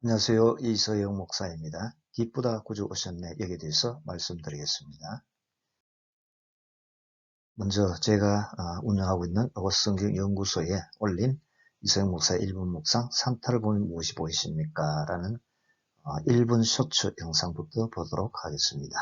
안녕하세요. 이서영 목사입니다. 기쁘다 구주 오셨네 여기에 대해서 말씀드리겠습니다. 먼저 제가 운영하고 있는 어거스성경 연구소에 올린 이서영 목사의 1분 묵상 산타를 보면 무엇이 보이십니까? 라는 1분 쇼츠 영상부터 보도록 하겠습니다.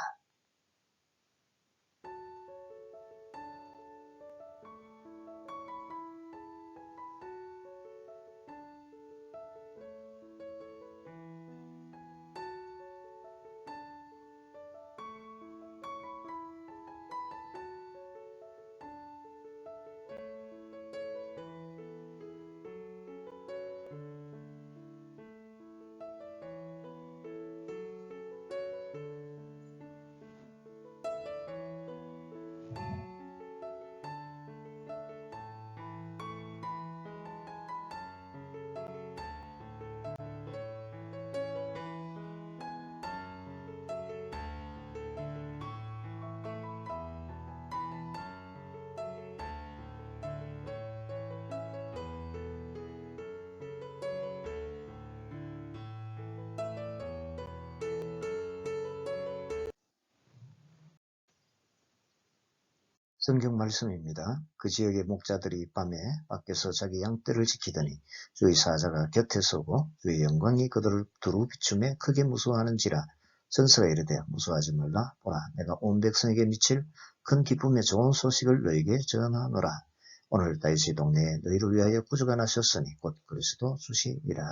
성경 말씀입니다. 그 지역의 목자들이 밤에 밖에서 자기 양떼를 지키더니 주의 사자가 곁에 서고 주의 영광이 그들을 두루 비추매 크게 무서워하는지라. 전서가 이르되 무서워하지 말라. 보라, 내가 온 백성에게 미칠 큰 기쁨의 좋은 소식을 너에게 전하노라. 오늘 다윗의 동네에 너희를 위하여 구주가 나셨으니 곧 그리스도 주시니라.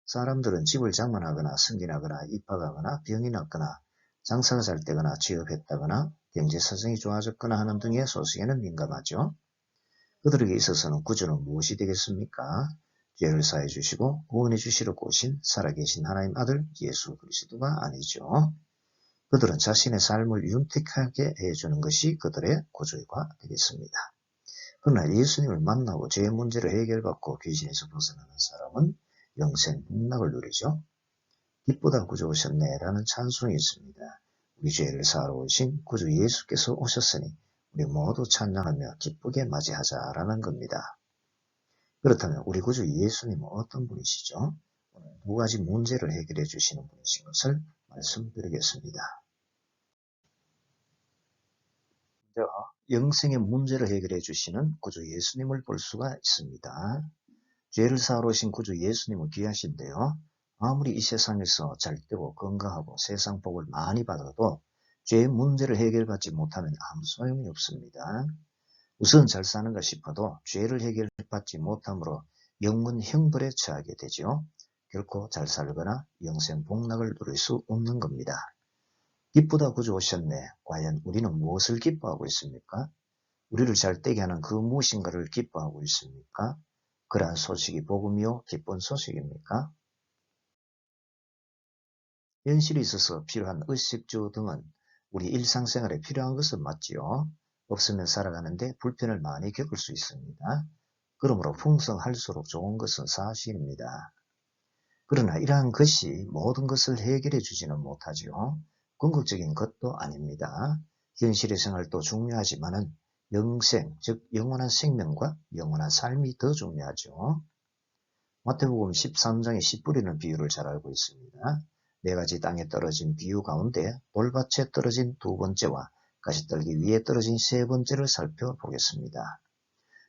사람들은 집을 장만하거나 승진하거나 입학하거나 병이 났거나 장사가 잘 되거나 취업했다거나 경제사정이 좋아졌거나 하는 등의 소식에는 민감하죠. 그들에게 있어서는 구주는 무엇이 되겠습니까? 죄를 사해 주시고 구원해 주시러 오신 살아계신 하나님 아들 예수 그리스도가 아니죠. 그들은 자신의 삶을 윤택하게 해주는 것이 그들의 구주가 되겠습니다. 그러나 예수님을 만나고 죄의 문제를 해결받고 귀신에서 벗어나는 사람은 영생 복락을 누리죠. 기쁘다 구주 오셨네 라는 찬송이 있습니다. 우리 죄를 사하러 오신 구주 예수께서 오셨으니 우리 모두 찬양하며 기쁘게 맞이하자라는 겁니다. 그렇다면 우리 구주 예수님은 어떤 분이시죠? 오늘 두 가지 문제를 해결해 주시는 분이신 것을 말씀드리겠습니다. 먼저 영생의 문제를 해결해 주시는 구주 예수님을 볼 수가 있습니다. 죄를 사하러 오신 구주 예수님은 귀하신데요. 아무리 이 세상에서 잘되고 건강하고 세상 복을 많이 받아도 죄의 문제를 해결받지 못하면 아무 소용이 없습니다. 우선 잘 사는가 싶어도 죄를 해결받지 못함으로 영원 형벌에 처하게 되죠. 결코 잘 살거나 영생 복락을 누릴 수 없는 겁니다. 기쁘다 구주 오셨네. 과연 우리는 무엇을 기뻐하고 있습니까? 우리를 잘되게 하는 그 무엇인가를 기뻐하고 있습니까? 그러한 소식이 복음이요 기쁜 소식입니까? 현실에 있어서 필요한 의식주 등은 우리 일상생활에 필요한 것은 맞지요. 없으면 살아가는데 불편을 많이 겪을 수 있습니다. 그러므로 풍성할수록 좋은 것은 사실입니다. 그러나 이러한 것이 모든 것을 해결해 주지는 못하지요. 궁극적인 것도 아닙니다. 현실의 생활도 중요하지만은 영생, 즉 영원한 생명과 영원한 삶이 더 중요하죠. 마태복음 13장의 씨 뿌리는 비유를 잘 알고 있습니다. 네 가지 땅에 떨어진 비유 가운데 돌밭에 떨어진 두 번째와 가시떨기 위에 떨어진 세 번째를 살펴보겠습니다.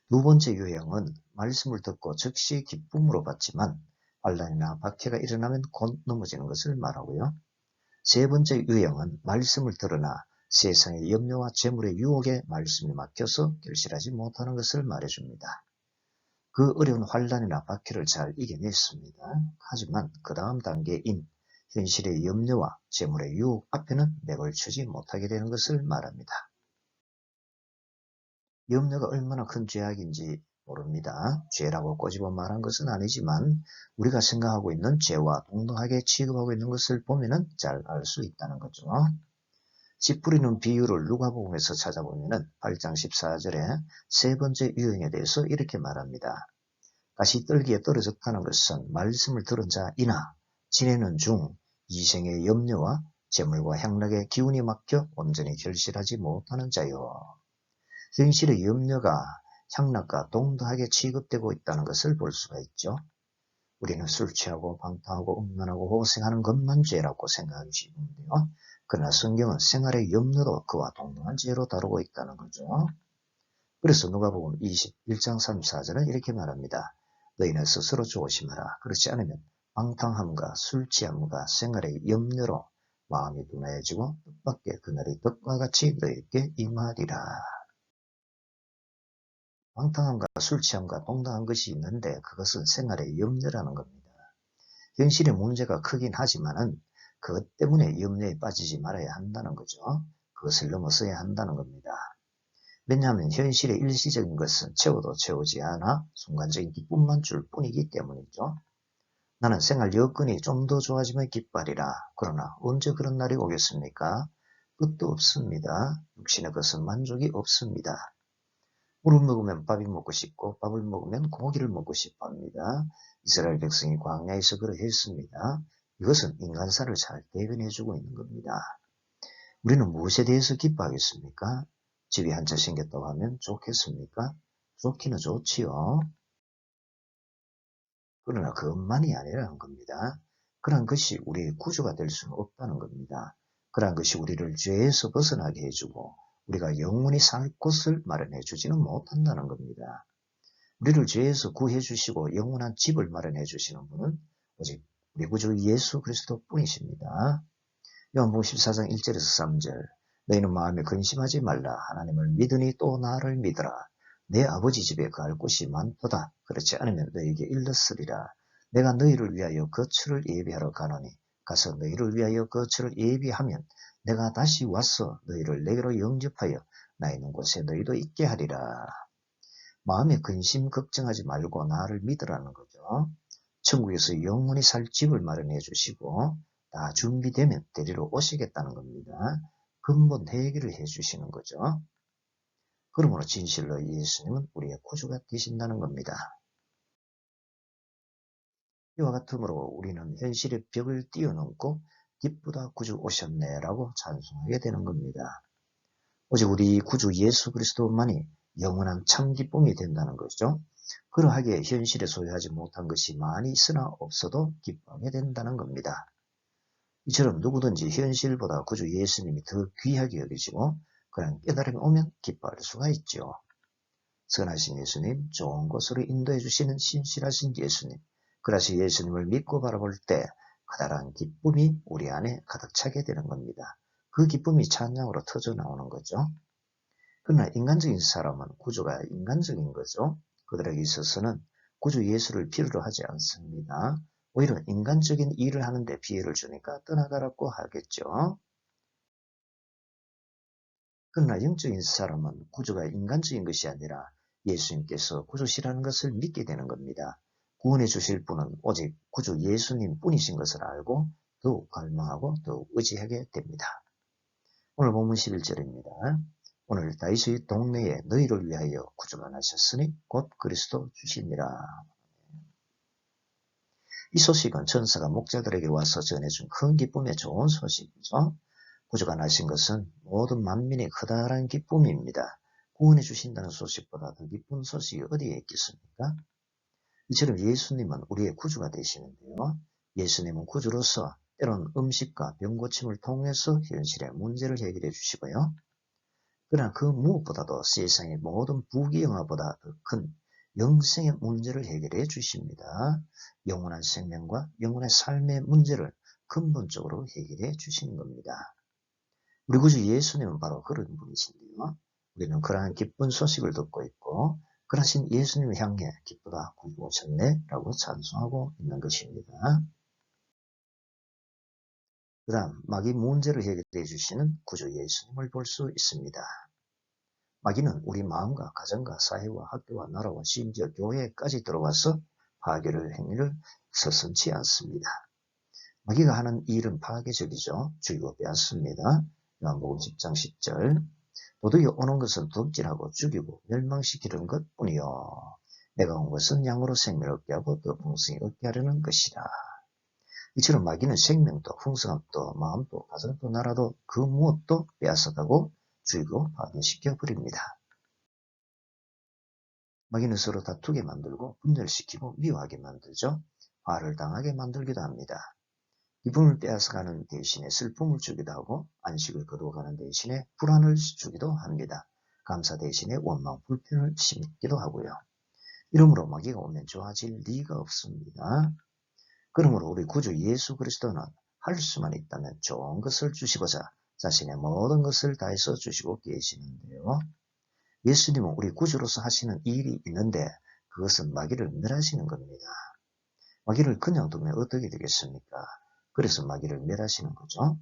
두 번째 유형은 말씀을 듣고 즉시 기쁨으로 받지만 반란이나 박해가 일어나면 곧 넘어지는 것을 말하고요. 세 번째 유형은 말씀을 들으나 세상의 염려와 재물의 유혹에 말씀이 막혀서 결실하지 못하는 것을 말해줍니다. 그 어려운 환란이나 박해를 잘 이겨냈습니다. 하지만 그 다음 단계인 현실의 염려와 재물의 유혹 앞에는 맥을 추지 못하게 되는 것을 말합니다. 염려가 얼마나 큰 죄악인지 모릅니다. 죄라고 꼬집어 말한 것은 아니지만 우리가 생각하고 있는 죄와 동등하게 취급하고 있는 것을 보면 잘 알 수 있다는 거죠. 씨 뿌리는 비유를 누가복음에서 찾아보면 8장 14절에 세 번째 유형에 대해서 이렇게 말합니다. 가시떨기에 떨어졌다는 것은 말씀을 들은 자이나 지내는 중 이생의 염려와 재물과 향락의 기운이 막혀 온전히 결실하지 못하는 자요. 현실의 염려가 향락과 동등하게 취급되고 있다는 것을 볼 수가 있죠. 우리는 술 취하고 방탕하고 음란하고 호생하는 것만 죄라고 생각하기 쉬운데요. 그러나 성경은 생활의 염려도 그와 동등한 죄로 다루고 있다는 거죠. 그래서 누가복음 21장 34절은 이렇게 말합니다. 너희는 스스로 조심하라. 그렇지 않으면 방탕함과 술 취함과 생활의 염려로 마음이 둔해지고 뜻밖의 그날이 덕과 같이 너희에게 임하리라. 방탕함과 술 취함과 동등한 것이 있는데 그것은 생활의 염려라는 겁니다. 현실의 문제가 크긴 하지만은 그것 때문에 염려에 빠지지 말아야 한다는 거죠. 그것을 넘어서야 한다는 겁니다. 왜냐하면 현실의 일시적인 것은 채워도 채우지 않아 순간적인 기쁨만 줄 뿐이기 때문이죠. 나는 생활 여건이 좀 더 좋아지면 기뻐하리라. 그러나 언제 그런 날이 오겠습니까? 끝도 없습니다. 육신의 것은 만족이 없습니다. 물을 먹으면 밥이 먹고 싶고 밥을 먹으면 고기를 먹고 싶어 합니다. 이스라엘 백성이 광야에서 그러했습니다. 이것은 인간사를 잘 대변해주고 있는 겁니다. 우리는 무엇에 대해서 기뻐하겠습니까? 집이 한 채 생겼다고 하면 좋겠습니까? 좋기는 좋지요. 그러나 그것만이 아니라는 겁니다. 그러한 것이 우리의 구주가 될 수는 없다는 겁니다. 그러한 것이 우리를 죄에서 벗어나게 해주고 우리가 영원히 살 곳을 마련해 주지는 못한다는 겁니다. 우리를 죄에서 구해 주시고 영원한 집을 마련해 주시는 분은 오직 우리 구주 예수 그리스도 뿐이십니다. 요한복음 14장 1절에서 3절 너희는 마음에 근심하지 말라. 하나님을 믿으니 또 나를 믿으라. 내 아버지 집에 갈 곳이 많도다. 그렇지 않으면 너희에게 일렀으리라. 내가 너희를 위하여 거처를 예비하러 가노니 가서 너희를 위하여 거처를 예비하면 내가 다시 와서 너희를 내게로 영접하여 나 있는 곳에 너희도 있게 하리라. 마음에 근심 걱정하지 말고 나를 믿으라는 거죠. 천국에서 영원히 살 집을 마련해 주시고 다 준비되면 데리러 오시겠다는 겁니다. 근본 해결을 해 주시는 거죠. 그러므로 진실로 예수님은 우리의 구주가 되신다는 겁니다. 이와 같으므로 우리는 현실의 벽을 뛰어넘고 기쁘다 구주 오셨네 라고 찬송하게 되는 겁니다. 오직 우리 구주 예수 그리스도만이 영원한 참 기쁨이 된다는 것이죠. 그러하기에 현실에 소유하지 못한 것이 많이 있으나 없어도 기뻐하게 된다는 겁니다. 이처럼 누구든지 현실보다 구주 예수님이 더 귀하게 여기지고 그런 깨달음이 오면 기뻐할 수가 있죠. 선하신 예수님, 좋은 곳으로 인도해 주시는 신실하신 예수님, 그러시 예수님을 믿고 바라볼 때 커다란 기쁨이 우리 안에 가득 차게 되는 겁니다. 그 기쁨이 찬양으로 터져 나오는 거죠. 그러나 인간적인 사람은 구주가 인간적인 거죠. 그들에게 있어서는 구주 예수를 필요로 하지 않습니다. 오히려 인간적인 일을 하는데 피해를 주니까 떠나가라고 하겠죠. 그러나 영적인 사람은 구주가 인간적인 것이 아니라 예수님께서 구주시라는 것을 믿게 되는 겁니다. 구원해 주실 분은 오직 구주 예수님 뿐이신 것을 알고 더욱 갈망하고 더욱 의지하게 됩니다. 오늘 본문 11절입니다. 오늘 다윗의 동네에 너희를 위하여 구주가 나셨으니 곧 그리스도 주시니라. 이 소식은 천사가 목자들에게 와서 전해준 큰 기쁨의 좋은 소식이죠. 구주가 나신 것은 모든 만민의 커다란 기쁨입니다. 구원해 주신다는 소식보다 더 기쁜 소식이 어디에 있겠습니까? 이처럼 예수님은 우리의 구주가 되시는데요. 예수님은 구주로서 때론 음식과 병고침을 통해서 현실의 문제를 해결해 주시고요. 그러나 그 무엇보다도 세상의 모든 부귀영화보다 더 큰 영생의 문제를 해결해 주십니다. 영원한 생명과 영원한 삶의 문제를 근본적으로 해결해 주시는 겁니다. 우리 구주 예수님은 바로 그런 분이신데요. 우리는 그러한 기쁜 소식을 듣고 있고 그러신 예수님을 향해 기쁘다 구주 오셨네 라고 찬송하고 있는 것입니다. 그 다음 마귀 문제를 해결해 주시는 구주 예수님을 볼 수 있습니다. 마귀는 우리 마음과 가정과 사회와 학교와 나라와 심지어 교회까지 들어와서 파괴를 행위를 서슴지 않습니다. 마귀가 하는 일은 파괴적이죠. 죽이고 빼앗습니다. 요한복음 10장 10절 도둑이 오는 것은 덕질하고 죽이고 멸망시키는 것뿐이요. 내가 온 것은 양으로 생명을 얻게 하고 더 풍성히 얻게 하려는 것이라. 이처럼 마귀는 생명도 풍성함도 마음도 가정도 나라도 그 무엇도 빼앗아가고 죽이고 파괴시켜 버립니다. 마귀는 서로 다투게 만들고 분열시키고 미워하게 만들죠. 화를 당하게 만들기도 합니다. 기쁨을 빼앗아가는 대신에 슬픔을 주기도 하고 안식을 거두어가는 대신에 불안을 주기도 합니다. 감사 대신에 원망, 불편을 심기도 하고요. 이러므로 마귀가 오면 좋아질 리가 없습니다. 그러므로 우리 구주 예수 그리스도는 할 수만 있다면 좋은 것을 주시고자 자신의 모든 것을 다해서 주시고 계시는데요. 예수님은 우리 구주로서 하시는 일이 있는데 그것은 마귀를 멸하시는 겁니다. 마귀를 그냥 두면 어떻게 되겠습니까? 그래서 마귀를 멸하시는 거죠.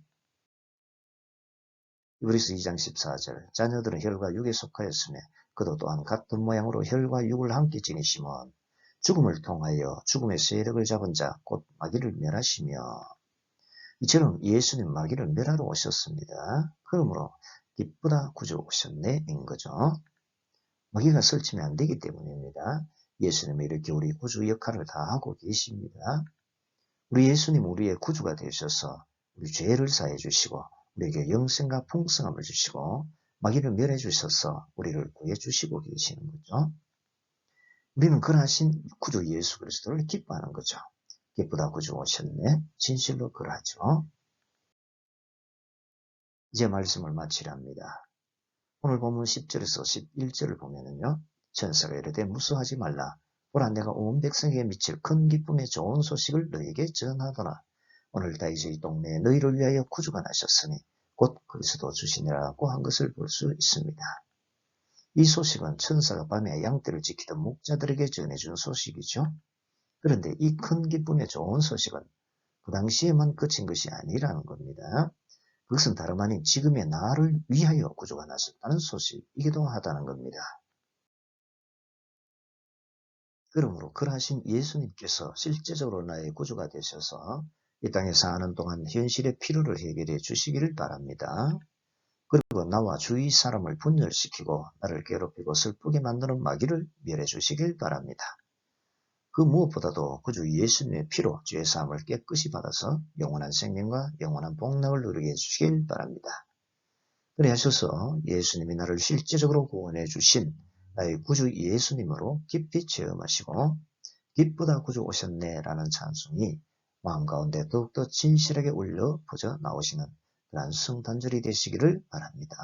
히브리서 2장 14절 자녀들은 혈과 육에 속하였으며 그도 또한 같은 모양으로 혈과 육을 함께 지니시면 죽음을 통하여 죽음의 세력을 잡은 자 곧 마귀를 멸하시며 이처럼 예수님 마귀를 멸하러 오셨습니다. 그러므로 기쁘다 구주 오셨네 인 거죠. 마귀가 설치면 안 되기 때문입니다. 예수님이 이렇게 우리 구주 역할을 다 하고 계십니다. 우리 예수님 우리의 구주가 되셔서 우리 죄를 사해 주시고 우리에게 영생과 풍성함을 주시고 마귀를 멸해 주셔서 우리를 구해 주시고 계시는 거죠. 우리는 그러하신 구주 예수 그리스도를 기뻐하는 거죠. 기쁘다 구주 오셨네. 진실로 그러하죠. 이제 말씀을 마치랍니다. 오늘 본문 10절에서 11절을 보면은요. 천사가 이르되 무서워하지 말라. 보라 내가 온 백성에게 미칠 큰 기쁨의 좋은 소식을 너희에게 전하더라. 오늘 다윗의 동네에 너희를 위하여 구주가 나셨으니 곧 그리스도 주시니라고 한 것을 볼 수 있습니다. 이 소식은 천사가 밤에 양떼를 지키던 목자들에게 전해준 소식이죠. 그런데 이 큰 기쁨의 좋은 소식은 그 당시에만 그친 것이 아니라는 겁니다. 그것은 다름 아닌 지금의 나를 위하여 구주가 나셨다는 소식이기도 하다는 겁니다. 그러므로 그러하신 예수님께서 실제적으로 나의 구주가 되셔서 이 땅에 사는 동안 현실의 필요를 해결해 주시기를 바랍니다. 그리고 나와 주위 사람을 분열시키고 나를 괴롭히고 슬프게 만드는 마귀를 멸해 주시길 바랍니다. 그 무엇보다도 구주 예수님의 피로 죄사함을 깨끗이 받아서 영원한 생명과 영원한 복락을 누리게 해주시길 바랍니다. 그래 하셔서 예수님이 나를 실제적으로 구원해 주신 나의 구주 예수님으로 깊이 체험하시고 기쁘다 구주 오셨네 라는 찬송이 마음 가운데 더욱더 진실하게 울려 퍼져 나오시는 그러한 성탄절이 되시기를 바랍니다.